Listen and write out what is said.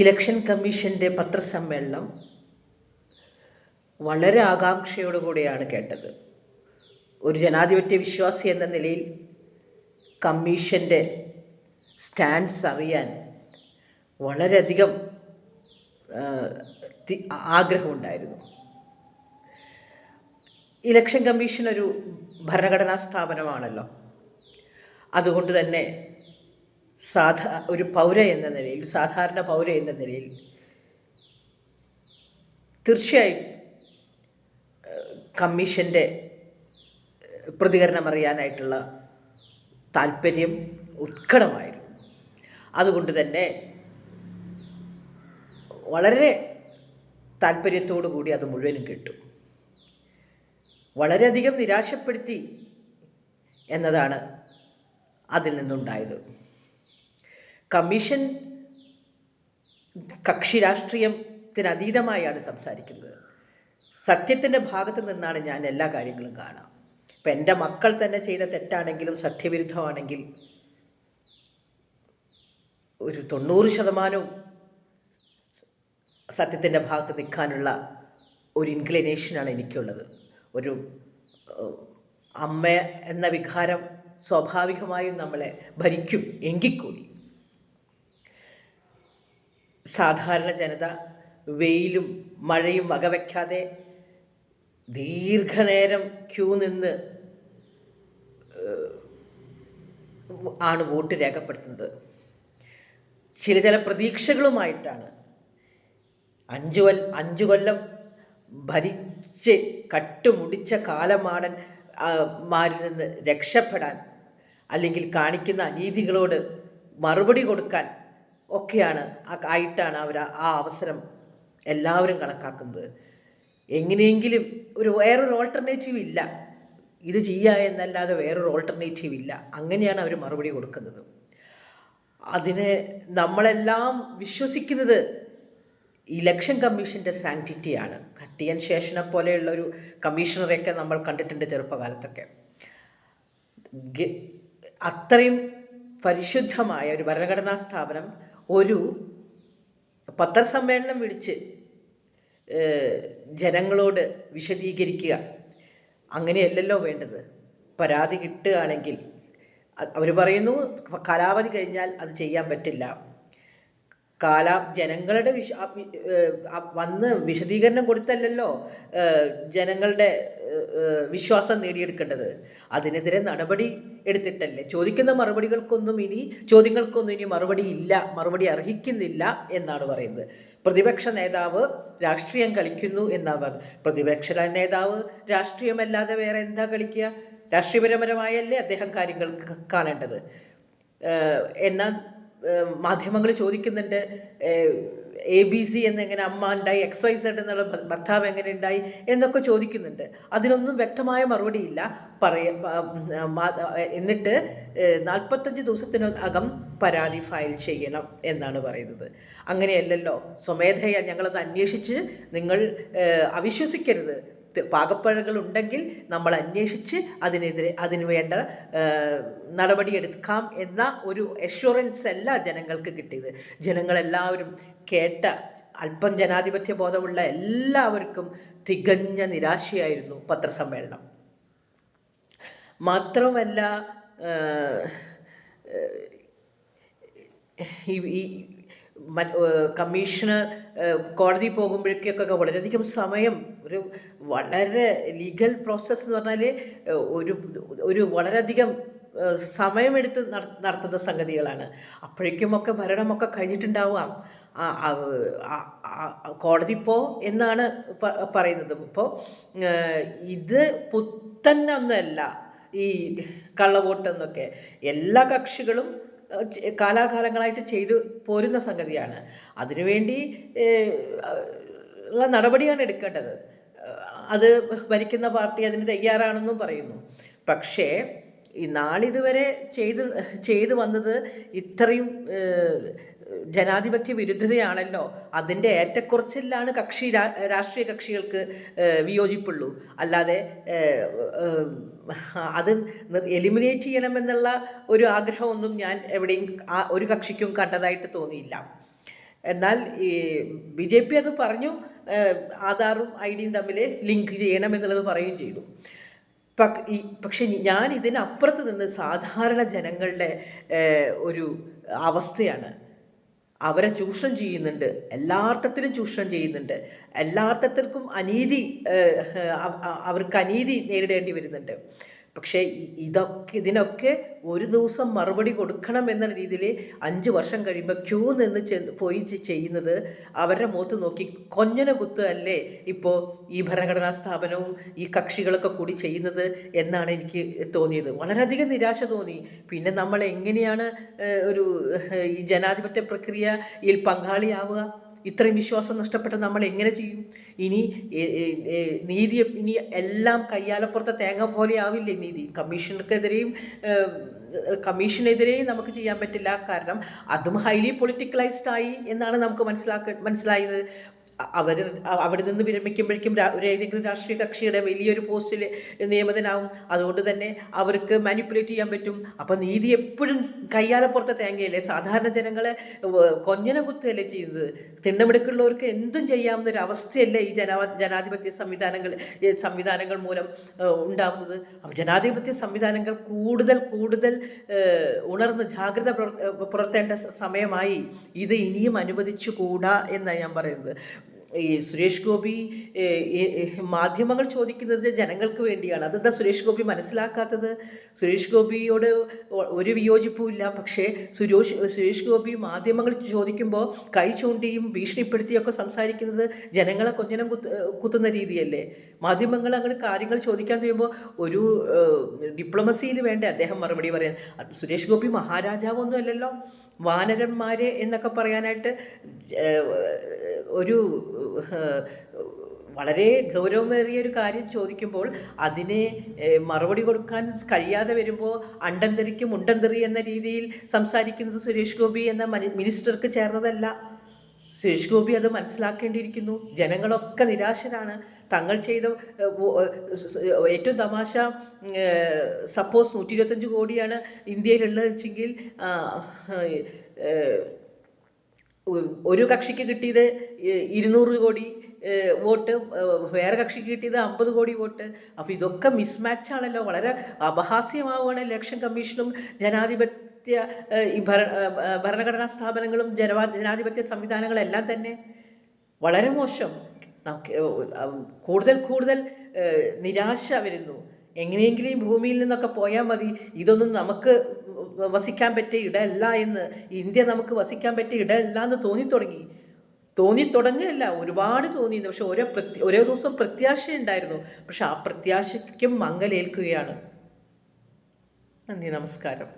Election കമ്മീഷൻ്റെ പത്രസമ്മേളനം വളരെ ആകാംക്ഷയോടുകൂടിയാണ് കേട്ടത്. ഒരു ജനാധിപത്യ വിശ്വാസി എന്ന നിലയിൽ കമ്മീഷൻ്റെ സ്റ്റാൻഡ്സ് അറിയാൻ വളരെയധികം ആഗ്രഹമുണ്ടായിരുന്നു. ഇലക്ഷൻ കമ്മീഷൻ ഒരു ഭരണഘടനാ സ്ഥാപനമാണല്ലോ. അതുകൊണ്ട് തന്നെ ഒരു പൗര എന്ന നിലയിൽ, സാധാരണ പൗര എന്ന നിലയിൽ തീർച്ചയായും കമ്മീഷൻ്റെ പ്രതികരണം അറിയാനായിട്ടുള്ള താല്പര്യം ഉത്കടമായിരുന്നു. അതുകൊണ്ട് തന്നെ വളരെ താല്പര്യത്തോടു കൂടി അത് മുഴുവനും കേട്ടു. വളരെയധികം നിരാശപ്പെടുത്തി എന്നതാണ് അതിൽ നിന്നുണ്ടായത്. കമ്മീഷൻ കക്ഷി രാഷ്ട്രീയത്തിനതീതമായാണ് സംസാരിക്കുന്നത്. സത്യത്തിൻ്റെ ഭാഗത്ത് നിന്നാണ് ഞാൻ എല്ലാ കാര്യങ്ങളും കാണാം. ഇപ്പം എൻ്റെ മക്കൾ തന്നെ ചെയ്ത തെറ്റാണെങ്കിലും സത്യവിരുദ്ധമാണെങ്കിൽ ഒരു 90% സത്യത്തിൻ്റെ ഭാഗത്ത് നിൽക്കാനുള്ള ഒരു ഇൻക്ലിനേഷനാണ് എനിക്കുള്ളത്. ഒരു അമ്മ എന്ന വികാരം സ്വാഭാവികമായും നമ്മളെ ഭരിക്കും എങ്കിൽ കൂടി സാധാരണ ജനത വെയിലും മഴയും വകവയ്ക്കാതെ ദീർഘനേരം ക്യൂ നിന്ന് ആണ് വോട്ട് രേഖപ്പെടുത്തുന്നത്. ചില പ്രതീക്ഷകളുമായിട്ടാണ്. 5 കൊല്ലം ഭരിച്ച് കട്ടുമുടിച്ച കാലമാടൻ മാരിൽ നിന്ന് രക്ഷപ്പെടാൻ, അല്ലെങ്കിൽ കാണിക്കുന്ന അനീതികളോട് മറുപടി കൊടുക്കാൻ ആയിട്ടാണ് അവർ ആ അവസരം എല്ലാവരും കണക്കാക്കുന്നത്. എങ്ങനെയെങ്കിലും വേറൊരു ഓൾട്ടർനേറ്റീവ് ഇല്ല, ഇത് ചെയ്യുക എന്നല്ലാതെ വേറൊരു ഓൾട്ടർനേറ്റീവ് ഇല്ല. അങ്ങനെയാണ് അവർ മറുപടി കൊടുക്കുന്നത്. അതിന് നമ്മളെല്ലാം വിശ്വസിക്കുന്നത് ഇലക്ഷൻ കമ്മീഷൻ്റെ സാങ്ക്ടിറ്റിയാണ്. ടി.എൻ. ശേഷനെ പോലെയുള്ളൊരു കമ്മീഷണറെയൊക്കെ നമ്മൾ കണ്ടിട്ടുണ്ട് ചെറുപ്പകാലത്തൊക്കെ. അത്രയും പരിശുദ്ധമായ ഒരു ഭരണഘടനാ സ്ഥാപനം ഒരു പത്രസമ്മേളനം വിളിച്ച് ജനങ്ങളോട് വിശദീകരിക്കുക, അങ്ങനെയല്ലല്ലോ വേണ്ടത്. പരാതി കിട്ടുകയാണെങ്കിൽ അവർ പറയുന്നു കാലാവധി കഴിഞ്ഞാൽ അത് ചെയ്യാൻ പറ്റില്ല. ജനങ്ങളുടെ വന്ന് വിശദീകരണം കൊടുത്തല്ലല്ലോ ജനങ്ങളുടെ വിശ്വാസം നേടിയെടുക്കേണ്ടത്. അതിനെതിരെ നടപടി എടുത്തിട്ടല്ലേ. ചോദ്യങ്ങൾക്കൊന്നും ഇനി മറുപടി ഇല്ല, മറുപടി അർഹിക്കുന്നില്ല എന്നാണ് പറയുന്നത്. പ്രതിപക്ഷ നേതാവ് രാഷ്ട്രീയം കളിക്കുന്നു എന്നാണ് പറയുന്നത്. പ്രതിപക്ഷ നേതാവ് രാഷ്ട്രീയമല്ലാതെ വേറെ എന്താ കളിക്കുക? രാഷ്ട്രീയപരമായല്ലേ അദ്ദേഹം കാര്യങ്ങൾ കാണേണ്ടത്. എന്നാൽ മാധ്യമങ്ങൾ ചോദിക്കുന്നുണ്ട്, ABC എന്നെങ്ങനെ അമ്മ ഉണ്ടായി, XYZ എന്നുള്ള ഭർത്താവ് എങ്ങനെ ഉണ്ടായി എന്നൊക്കെ ചോദിക്കുന്നുണ്ട്. അതിനൊന്നും വ്യക്തമായ മറുപടിയില്ല. എന്നിട്ട് 45 ദിവസത്തിനകം പരാതി ഫയൽ ചെയ്യണം എന്നാണ് പറയുന്നത്. അങ്ങനെയല്ലല്ലോ. സ്വമേധയാ ഞങ്ങളത് അന്വേഷിച്ച്, നിങ്ങൾ അവിശ്വസിക്കരുത്, പാകപ്പഴകൾ ഉണ്ടെങ്കിൽ നമ്മൾ അന്വേഷിച്ച് അതിന് വേണ്ട നടപടിയെടുക്കാം എന്ന ഒരു അഷ്വറൻസ് അല്ല ജനങ്ങൾക്ക് കിട്ടിയത്. ജനങ്ങളെല്ലാവരും കേട്ട, അല്പം ജനാധിപത്യ ബോധമുള്ള എല്ലാവർക്കും തികഞ്ഞ നിരാശയായിരുന്നു പത്രസമ്മേളനം. മാത്രമല്ല, ഈ കമ്മീഷണർ കോടതി പോകുമ്പോഴേക്കൊക്കെ വളരെയധികം സമയം, വളരെ ലീഗൽ പ്രോസസ്സ് എന്ന് പറഞ്ഞാൽ ഒരു വളരെയധികം സമയമെടുത്ത് നടത്തുന്ന സംഗതികളാണ്. അപ്പോഴേക്കുമൊക്കെ ഭരണമൊക്കെ കഴിഞ്ഞിട്ടുണ്ടാവാം. കോടതി എന്നാണ് പറയുന്നത്. ഇപ്പോൾ ഇത് പുത്തന്നൊന്നുമല്ല ഈ കള്ളവോട്ടെന്നൊക്കെ. എല്ലാ കക്ഷികളും കാലാകാലങ്ങളായിട്ട് ചെയ്തു പോരുന്ന സംഗതിയാണ്. അതിനുവേണ്ടി ഉള്ള നടപടിയാണ് എടുക്കേണ്ടത്. അത് ഭരിക്കുന്ന പാർട്ടി അതിന് തയ്യാറാണെന്നും പറയുന്നു. പക്ഷേ ഈ നാളിതുവരെ ചെയ്തു വന്നത് ഇത്രയും ജനാധിപത്യ വിരുദ്ധതയാണല്ലോ. അതിൻ്റെ ഏറ്റക്കുറച്ചിലാണ് രാഷ്ട്രീയ കക്ഷികൾക്ക് വിയോജിപ്പുള്ളൂ. അല്ലാതെ അത് എലിമിനേറ്റ് ചെയ്യണമെന്നുള്ള ഒരു ആഗ്രഹമൊന്നും ഞാൻ എവിടെയും ഒരു കക്ഷിക്കും കണ്ടതായിട്ട് തോന്നിയില്ല. എന്നാൽ ഈ BJP അത് പറഞ്ഞു, ആധാറും ID-യും തമ്മിൽ ലിങ്ക് ചെയ്യണമെന്നുള്ളത് പറയുകയും ചെയ്തു. പക്ഷെ ഞാൻ ഇതിനപ്പുറത്ത് നിന്ന് സാധാരണ ജനങ്ങളുടെ ഒരു അവസ്ഥയാണ്. അവരെ ചൂഷണം ചെയ്യുന്നുണ്ട്, എല്ലാ അർത്ഥത്തിലും ചൂഷണം ചെയ്യുന്നുണ്ട്, എല്ലാ അർത്ഥത്തിൽക്കും അവർക്ക് അനീതി നേരിടേണ്ടി വരുന്നുണ്ട്. പക്ഷേ ഇതിനൊക്കെ ഒരു ദിവസം മറുപടി കൊടുക്കണം എന്ന രീതിയിൽ 5 വർഷം കഴിയുമ്പോൾ ക്യൂ നിന്ന് പോയി ചെയ്യുന്നത് അവരുടെ മുഖത്ത് നോക്കി കൊഞ്ഞന കുത്ത് അല്ലേ ഇപ്പോൾ ഈ ഭരണഘടനാ സ്ഥാപനവും ഈ കക്ഷികളൊക്കെ കൂടി ചെയ്യുന്നത് എന്നാണ് എനിക്ക് തോന്നിയത്. വളരെയധികം നിരാശ തോന്നി. പിന്നെ നമ്മൾ എങ്ങനെയാണ് ഈ ജനാധിപത്യ പ്രക്രിയയിൽ പങ്കാളിയാവുക? ഇത്രയും വിശ്വാസം നഷ്ടപ്പെട്ട നമ്മൾ എങ്ങനെ ചെയ്യും? ഇനി എല്ലാം കയ്യാലപ്പുറത്തെ തേങ്ങ പോലെ ആവില്ലേ നീതി? കമ്മീഷനെതിരെയും നമുക്ക് ചെയ്യാൻ പറ്റില്ല. കാരണം അതും ഹൈലി പൊളിറ്റിക്കലൈസ്ഡ് ആയി എന്നാണ് നമുക്ക് മനസ്സിലായത്. അവിടെ നിന്ന് വിരമിക്കുമ്പോഴേക്കും ഏതെങ്കിലും രാഷ്ട്രീയ കക്ഷിയുടെ വലിയൊരു പോസ്റ്റിൽ നിയമിതനാവും. അതുകൊണ്ട് തന്നെ അവർക്ക് മാനിപ്പുലേറ്റ് ചെയ്യാൻ പറ്റും. അപ്പം നീതി എപ്പോഴും കയ്യാലപ്പുറത്തെ തേങ്ങയല്ലേ? സാധാരണ ജനങ്ങളെ കൊഞ്ഞന കുത്തുകയല്ലേ ചെയ്യുന്നത്? തിണ്ണമെടുക്കുള്ളവർക്ക് എന്തും ചെയ്യാവുന്നൊരു അവസ്ഥയല്ലേ ഈ ജനാധിപത്യ സംവിധാനങ്ങൾ മൂലം ഉണ്ടാവുന്നത്? അപ്പം ജനാധിപത്യ സംവിധാനങ്ങൾ കൂടുതൽ ഉണർന്ന് ജാഗ്രത പുലർത്തേണ്ട സമയമായി. ഇത് ഇനിയും അനുവദിച്ചുകൂടാ എന്നാണ് ഞാൻ പറയുന്നത്. ഈ സുരേഷ് ഗോപി മാധ്യമങ്ങൾ ചോദിക്കുന്നത് ജനങ്ങൾക്ക് വേണ്ടിയാണ്. അതെന്താ സുരേഷ് ഗോപി മനസ്സിലാക്കാത്തത്? സുരേഷ് ഗോപിയോട് ഒരു വിയോജിപ്പും ഇല്ല. പക്ഷേ സുരേഷ് ഗോപി മാധ്യമങ്ങൾ ചോദിക്കുമ്പോൾ കൈ ചൂണ്ടിയും ഭീഷണിപ്പെടുത്തിയൊക്കെ സംസാരിക്കുന്നത് ജനങ്ങളെ കൊഞ്ഞനം കുത്തുന്ന രീതിയല്ലേ? മാധ്യമങ്ങൾ അങ്ങനെ കാര്യങ്ങൾ ചോദിക്കാൻ കഴിയുമ്പോൾ ഒരു ഡിപ്ലോമസിയിൽ വേണ്ടേ അദ്ദേഹം മറുപടി പറയാൻ? സുരേഷ് ഗോപി മഹാരാജാവൊന്നും അല്ലല്ലോ. വാനരന്മാരെ എന്നൊക്കെ പറയാനായിട്ട് ഒരു വളരെ ഗൗരവമേറിയ ഒരു കാര്യം ചോദിക്കുമ്പോൾ അതിനെ മറുപടി കൊടുക്കാൻ കഴിയാതെ വരുമ്പോൾ അണ്ടംതെറിക്കും മുണ്ടംതെറി എന്ന രീതിയിൽ സംസാരിക്കുന്നത് സുരേഷ് ഗോപി എന്ന മിനിസ്റ്റർക്ക് ചേർന്നതല്ല. സുരേഷ് ഗോപി അത് മനസ്സിലാക്കേണ്ടിയിരിക്കുന്നു. ജനങ്ങളൊക്കെ നിരാശരാണ്. തങ്ങൾ ചെയ്ത ഏറ്റവും തമാശ, സപ്പോസ് 125 കോടിയാണ് ഇന്ത്യയിലുള്ളത് വെച്ചെങ്കിൽ ഒരു കക്ഷിക്ക് കിട്ടിയത് 200 കോടി വോട്ട്, വേറെ കക്ഷിക്ക് കിട്ടിയത് 50 കോടി വോട്ട്. അപ്പോൾ ഇതൊക്കെ മിസ്മാച്ചാണല്ലോ. വളരെ അപഹാസ്യമാവുകയാണ് ഇലക്ഷൻ കമ്മീഷനും ഈ ഭരണഘടനാ സ്ഥാപനങ്ങളും ജനാധിപത്യ സംവിധാനങ്ങളെല്ലാം തന്നെ. വളരെ മോശം. നമുക്ക് കൂടുതൽ നിരാശ വരുന്നു. എങ്ങനെയെങ്കിലും ഭൂമിയിൽ നിന്നൊക്കെ പോയാൽ മതി, ഇതൊന്നും നമുക്ക് വസിക്കാൻ പറ്റിയ ഇടമല്ല എന്ന്, ഇന്ത്യ നമുക്ക് വസിക്കാൻ പറ്റിയ ഇടമല്ല എന്ന് തോന്നിത്തുടങ്ങുകയല്ല, ഒരുപാട് തോന്നിയിരുന്നു. പക്ഷെ ഓരോ ദിവസം പ്രത്യാശയുണ്ടായിരുന്നു. പക്ഷെ ആ പ്രത്യാശയ്ക്കും മങ്ങലേൽക്കുകയാണ്. നന്ദി, നമസ്കാരം.